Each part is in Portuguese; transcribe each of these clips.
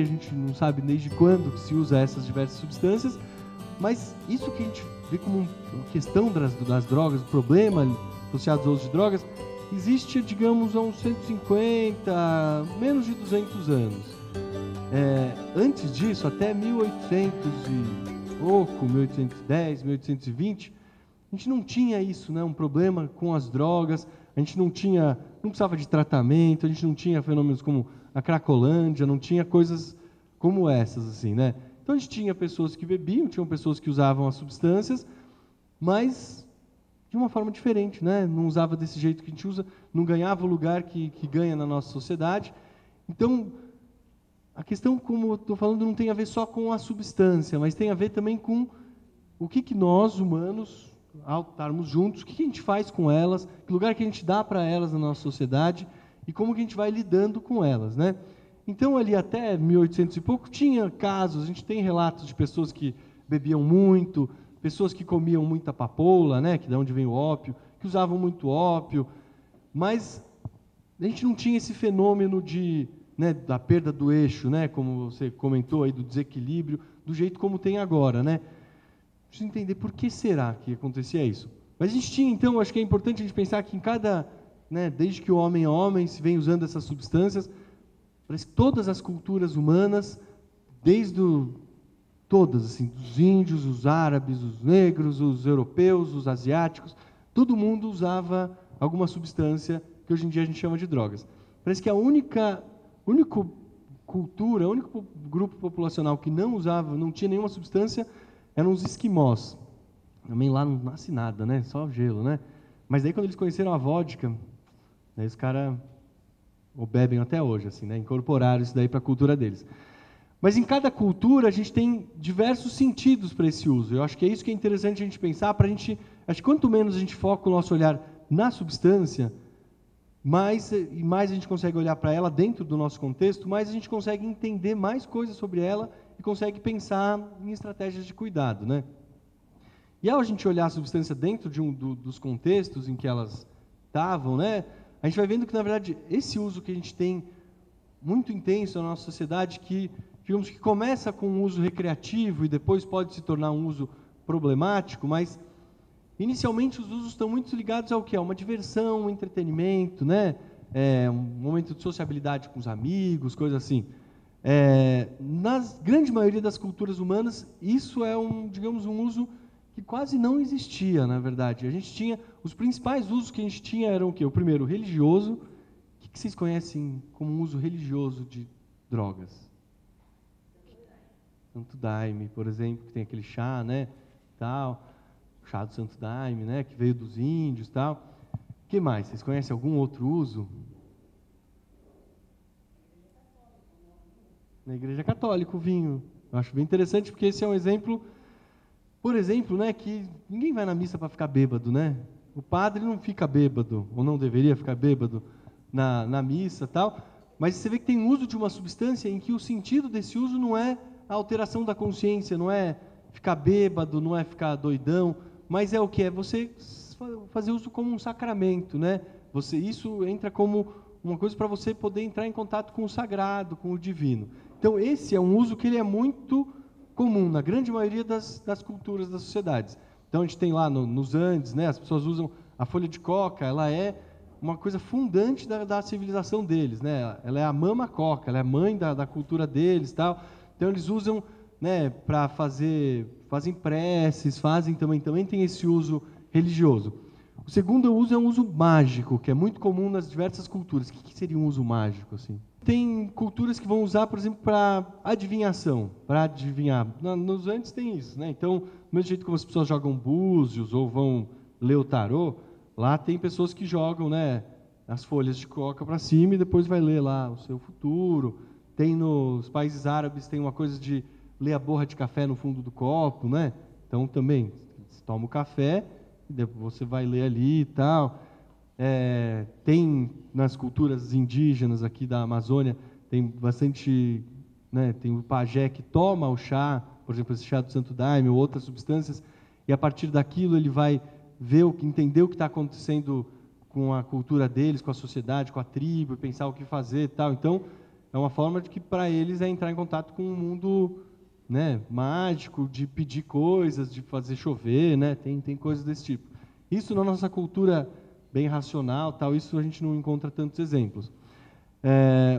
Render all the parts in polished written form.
a gente não sabe desde quando que se usa essas diversas substâncias, mas isso que a gente vê como uma questão das drogas, o problema associado ao uso de drogas, existe, digamos, há uns 150, menos de 200 anos. Antes disso, até 1800 e pouco, 1810, 1820, a gente não tinha isso, né? Um problema com as drogas, a gente não precisava de tratamento, a gente não tinha fenômenos como a Cracolândia, não tinha coisas como essas, assim, né? Então a gente tinha pessoas que bebiam, tinham pessoas que usavam as substâncias, mas de uma forma diferente, né? Não usava desse jeito que a gente usa, não ganhava o lugar que ganha na nossa sociedade. Então, a questão, como eu estou falando, não tem a ver só com a substância, mas tem a ver também com o que nós, humanos, ao estarmos juntos, o que a gente faz com elas, que lugar que a gente dá para elas na nossa sociedade e como que a gente vai lidando com elas, né? Então, ali até 1800 e pouco, tinha casos, a gente tem relatos de pessoas que bebiam muito, pessoas que comiam muita papoula, né, que é de onde vem o ópio, que usavam muito ópio, mas a gente não tinha esse fenômeno da perda do eixo, né, como você comentou aí, do desequilíbrio, do jeito como tem agora, né? Preciso entender por que será que acontecia isso. Mas a gente tinha, então, acho que é importante a gente pensar que em cada, né, desde que o homem é homem, se vem usando essas substâncias, parece que todas as culturas humanas, todas, assim, dos índios, os árabes, os negros, os europeus, os asiáticos, todo mundo usava alguma substância que hoje em dia a gente chama de drogas. Parece que a única cultura, o único grupo populacional que não tinha nenhuma substância, eram os esquimós. Também lá não nasce nada, né? Só gelo, né? Mas daí quando eles conheceram a vodka, daí os caras bebem até hoje, assim, né? Incorporaram isso daí para a cultura deles. Mas em cada cultura a gente tem diversos sentidos para esse uso. Eu acho que é isso que é interessante a gente pensar, para a gente, acho que quanto menos a gente foca o nosso olhar na substância, mais a gente consegue olhar para ela dentro do nosso contexto, mais a gente consegue entender mais coisas sobre ela e consegue pensar em estratégias de cuidado, né? E ao a gente olhar a substância dentro de dos contextos em que elas estavam, né, a gente vai vendo que, na verdade, esse uso que a gente tem muito intenso na nossa sociedade, que, digamos que começa com um uso recreativo e depois pode se tornar um uso problemático, mas inicialmente os usos estão muito ligados ao que? A uma diversão, um entretenimento, né? Um momento de sociabilidade com os amigos, coisas assim. Na grande maioria das culturas humanas, isso é digamos, um uso que quase não existia, na verdade. A gente tinha, os principais usos que a gente tinha eram o quê? O primeiro, religioso. O que vocês conhecem como um uso religioso de drogas? Santo Daime, por exemplo, que tem aquele chá, né, tal, o chá do Santo Daime, né, que veio dos índios, tal. O que mais? Vocês conhecem algum outro uso? Na Igreja Católica, o vinho. Eu acho bem interessante, porque esse é um exemplo, por exemplo, né, que ninguém vai na missa para ficar bêbado, né? O padre não fica bêbado, ou não deveria ficar bêbado na missa, tal. Mas você vê que tem um uso de uma substância em que o sentido desse uso não é a alteração da consciência, não é ficar bêbado, não é ficar doidão, mas é o que? É você fazer uso como um sacramento, né? Isso entra como uma coisa para você poder entrar em contato com o sagrado, com o divino. Então, esse é um uso que ele é muito comum na grande maioria das culturas, das sociedades. Então, a gente tem lá nos Andes, né, as pessoas usam a folha de coca, ela é uma coisa fundante da civilização deles, né? Ela é a mama coca, ela é a mãe da cultura deles, tal. Então, eles usam, né, para fazem preces, também tem esse uso religioso. O segundo uso é um uso mágico, que é muito comum nas diversas culturas. O que seria um uso mágico, assim? Tem culturas que vão usar, por exemplo, para adivinhação, para adivinhar. Nos Andes tem isso, né? Então, do mesmo jeito como as pessoas jogam búzios ou vão ler o tarô, lá tem pessoas que jogam, né, as folhas de coca para cima e depois vai ler lá o seu futuro. Tem nos países árabes, tem uma coisa de ler a borra de café no fundo do copo, né? Então, também, você toma o café e depois você vai ler ali e tal. Tem nas culturas indígenas aqui da Amazônia, tem bastante, né, tem o pajé que toma o chá, por exemplo, esse chá do Santo Daime ou outras substâncias, e a partir daquilo ele vai entender o que está acontecendo com a cultura deles, com a sociedade, com a tribo, e pensar o que fazer e tal. Então, é uma forma de que para eles é entrar em contato com um mundo, né, mágico, de pedir coisas, de fazer chover, né, tem coisas desse tipo. Isso na nossa cultura bem racional, tal, isso a gente não encontra tantos exemplos.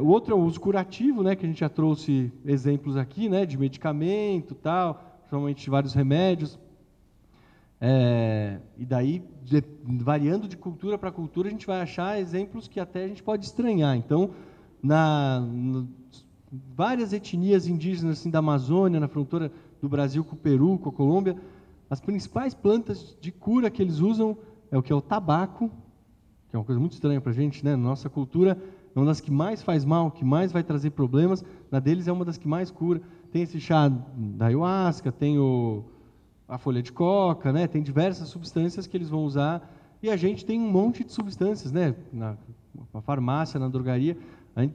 O outro é o uso curativo, né, que a gente já trouxe exemplos aqui, né, de medicamento, tal, principalmente de vários remédios. E daí, variando de cultura para cultura, a gente vai achar exemplos que até a gente pode estranhar. Então, várias etnias indígenas assim, da Amazônia, na fronteira do Brasil com o Peru, com a Colômbia, as principais plantas de cura que eles usam é o que é o tabaco, que é uma coisa muito estranha para a gente, né? Na nossa cultura, é uma das que mais faz mal, que mais vai trazer problemas. Na deles é uma das que mais cura. Tem esse chá da ayahuasca, tem a folha de coca, né? Tem diversas substâncias que eles vão usar. E a gente tem um monte de substâncias, né? Na farmácia, na drogaria.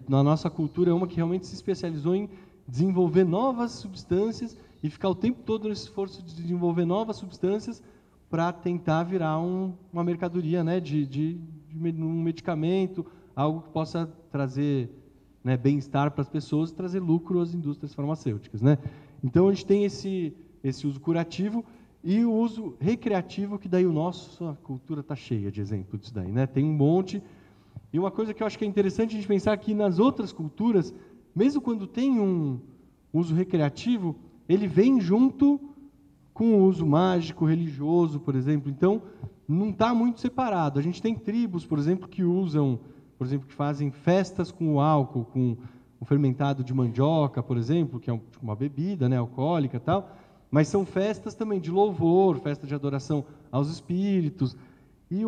Na nossa cultura é uma que realmente se especializou em desenvolver novas substâncias e ficar o tempo todo nesse esforço de desenvolver novas substâncias para tentar virar uma mercadoria, né? de um medicamento, algo que possa trazer, né, bem-estar para as pessoas e trazer lucro às indústrias farmacêuticas, né? Então a gente tem esse uso curativo e o uso recreativo, que daí a cultura está cheia de exemplos disso daí, né? Tem um monte. E uma coisa que eu acho que é interessante a gente pensar que nas outras culturas, mesmo quando tem um uso recreativo, ele vem junto com o uso mágico, religioso, por exemplo. Então, não está muito separado. A gente tem tribos, por exemplo, que usam, por exemplo, que fazem festas com o álcool, com o fermentado de mandioca, por exemplo, que é uma bebida, né, alcoólica e tal, mas são festas também de louvor, festas de adoração aos espíritos. E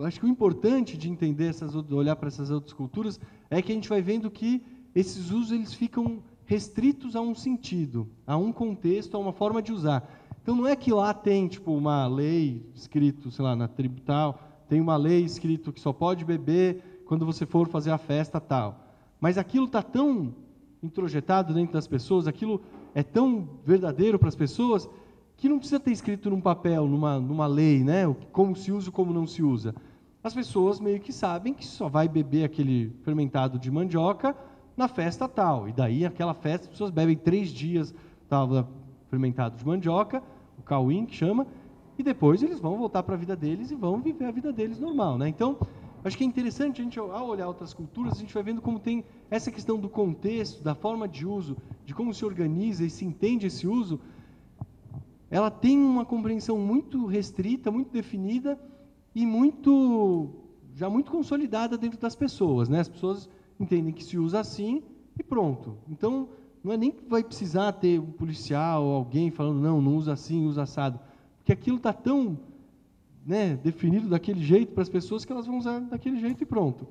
acho que o importante de entender olhar para essas outras culturas é que a gente vai vendo que esses usos eles ficam restritos a um sentido, a um contexto, a uma forma de usar. Então não é que lá tem tipo uma lei escrito, sei lá, na tribo tal, tem uma lei escrito que só pode beber quando você for fazer a festa tal. Mas aquilo está tão introjetado dentro das pessoas, aquilo é tão verdadeiro para as pessoas, que não precisa ter escrito num papel, numa lei, né? Como se usa e como não se usa. As pessoas meio que sabem que só vai beber aquele fermentado de mandioca na festa tal. E daí, aquela festa, as pessoas bebem 3 dias tal, fermentado de mandioca, o cauim que chama, e depois eles vão voltar para a vida deles e vão viver a vida deles normal, né? Então, acho que é interessante a gente, ao olhar outras culturas, a gente vai vendo como tem essa questão do contexto, da forma de uso, de como se organiza e se entende esse uso. Ela tem uma compreensão muito restrita, muito definida e já muito consolidada dentro das pessoas, né? As pessoas entendem que se usa assim e pronto. Então, não é nem que vai precisar ter um policial ou alguém falando, não usa assim, usa assado. Porque aquilo está tão, né, definido daquele jeito para as pessoas que elas vão usar daquele jeito e pronto.